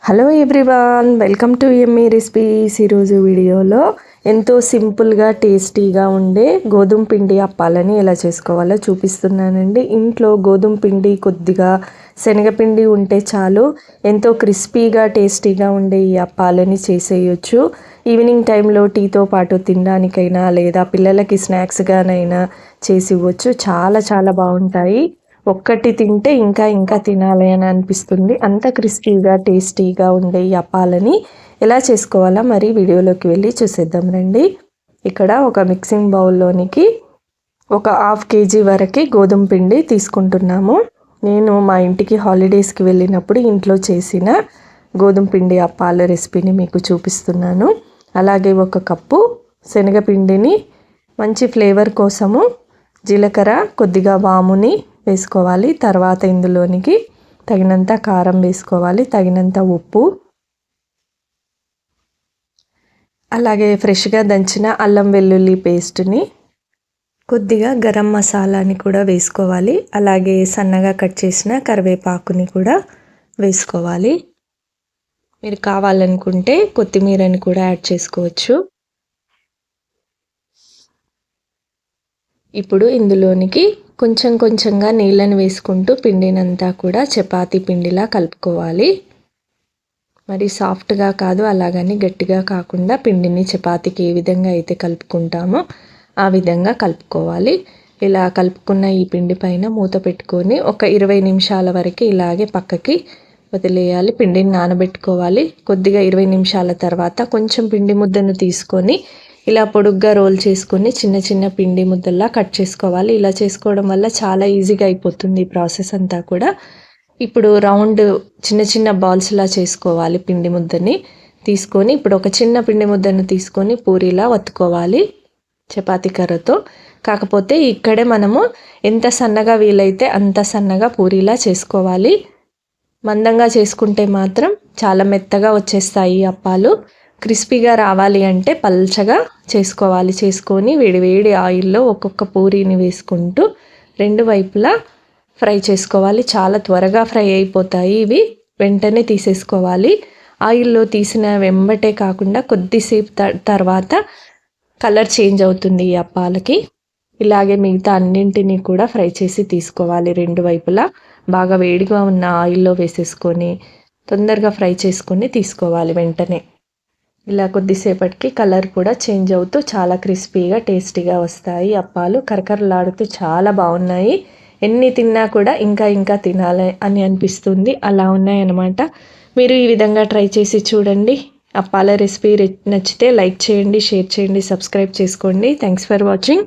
Hello everyone, welcome to yummy recipes. ఈరోజు వీడియోలో ఎంతో సింపుల్గా టేస్టీగా ఉండే గోధుమ పిండి అప్పాలని ఎలా చేసుకోవాలో చూపిస్తున్నానండి. ఇంట్లో గోధుమ పిండి కొద్దిగా శనగపిండి ఉంటే చాలు, ఎంతో క్రిస్పీగా టేస్టీగా ఉండే ఈ అప్పాలని చేసేయచ్చు. ఈవినింగ్ టైంలో టీతో పాటు తినడానికైనా లేదా పిల్లలకి స్నాక్స్గానైనా చేసి ఇవ్వచ్చు. చాలా చాలా బాగుంటాయి. ఒక్కటి తింటే ఇంకా ఇంకా తినాలి అని అనిపిస్తుంది. అంత క్రిస్పీగా టేస్టీగా ఉండే ఈ అప్పాలని ఎలా చేసుకోవాలో మరి వీడియోలోకి వెళ్ళి చూసేద్దాం రండి. ఇక్కడ ఒక మిక్సింగ్ బౌల్లోనికి ఒక 1/2 kg వరకు గోధుమ పిండి తీసుకుంటున్నాము. నేను మా ఇంటికి హాలిడేస్కి వెళ్ళినప్పుడు ఇంట్లో చేసిన గోధుమ పిండి అప్పాల రెసిపీని మీకు చూపిస్తున్నాను. అలాగే 1 కప్పు శనగపిండిని మంచి ఫ్లేవర్ కోసము జీలకర్ర, కొద్దిగా వాముని వేసుకోవాలి. తర్వాత ఇందులోనికి తగినంత కారం వేసుకోవాలి, తగినంత ఉప్పు, అలాగే ఫ్రెష్గా దంచిన అల్లం వెల్లుల్లి పేస్ట్ని, కొద్దిగా గరం మసాలాని కూడా వేసుకోవాలి. అలాగే సన్నగా కట్ చేసిన కరివేపాకుని కూడా వేసుకోవాలి. మీరు కావాలనుకుంటే కొత్తిమీరని కూడా యాడ్ చేసుకోవచ్చు. ఇప్పుడు ఇందులోనికి కొంచెం కొంచెంగా నీళ్ళని వేసుకుంటూ పిండినంతా కూడా చపాతీ పిండిలా కలుపుకోవాలి. మరి సాఫ్ట్గా కాదు, అలాగని గట్టిగా కాకుండా పిండిని చపాతీకి ఏ విధంగా అయితే కలుపుకుంటామో ఆ విధంగా కలుపుకోవాలి. ఇలా కలుపుకున్న ఈ పిండి పైన మూత పెట్టుకొని ఒక 20 నిమిషాల వరకు ఇలాగే పక్కకి వదిలేయాలి. పిండిని నానబెట్టుకోవాలి. కొద్దిగా 20 నిమిషాల తర్వాత కొంచెం పిండి ముద్దను తీసుకొని ఇలా పొడుగ్గా రోల్ చేసుకొని చిన్న చిన్న పిండి ముద్దల్లా కట్ చేసుకోవాలి. ఇలా చేసుకోవడం వల్ల చాలా ఈజీగా అయిపోతుంది ఈ ప్రాసెస్ అంతా కూడా. ఇప్పుడు రౌండ్ చిన్న చిన్న బాల్స్లా చేసుకోవాలి. పిండి ముద్దని తీసుకొని ఇప్పుడు ఒక చిన్న పిండి ముద్దను తీసుకొని పూరీలా వత్తుకోవాలి చపాతీ కర్రతో. కాకపోతే ఇక్కడే మనము ఎంత సన్నగా వీలైతే అంత సన్నగా పూరీలా చేసుకోవాలి. మందంగా చేసుకుంటే మాత్రం చాలా మెత్తగా వచ్చేస్తాయి అప్పాలు. క్రిస్పీగా రావాలి అంటే పల్చగా చేసుకోవాలి. చేసుకొని వేడి ఆయిల్లో ఒక్కొక్క పూరీని వేసుకుంటూ 2 వైపులా ఫ్రై చేసుకోవాలి. చాలా త్వరగా ఫ్రై అయిపోతాయి ఇవి, వెంటనే తీసేసుకోవాలి. ఆయిల్లో తీసిన వెంబటే కాకుండా కొద్దిసేపు తర్వాత కలర్ చేంజ్ అవుతుంది ఈ అప్పాలకి. ఇలాగే మిగతా అన్నింటినీ కూడా ఫ్రై చేసి తీసుకోవాలి. 2 వైపులా బాగా వేడిగా ఉన్న ఆయిల్లో వేసేసుకొని తొందరగా ఫ్రై చేసుకొని తీసుకోవాలి వెంటనే. ఇలా కొద్దిసేపటికి కలర్ కూడా చేంజ్ అవుతూ చాలా క్రిస్పీగా టేస్టీగా వస్తాయి అప్పాలు. కరకరలాడుతూ చాలా బాగున్నాయి. ఎన్ని తిన్నా కూడా ఇంకా ఇంకా తినాలి అని అనిపిస్తుంది, అలా ఉన్నాయన్నమాట. మీరు ఈ విధంగా ట్రై చేసి చూడండి. అప్పాల రెసిపీ నచ్చితే లైక్ చేయండి, షేర్ చేయండి, సబ్స్క్రైబ్ చేసుకోండి. Thanks for watching.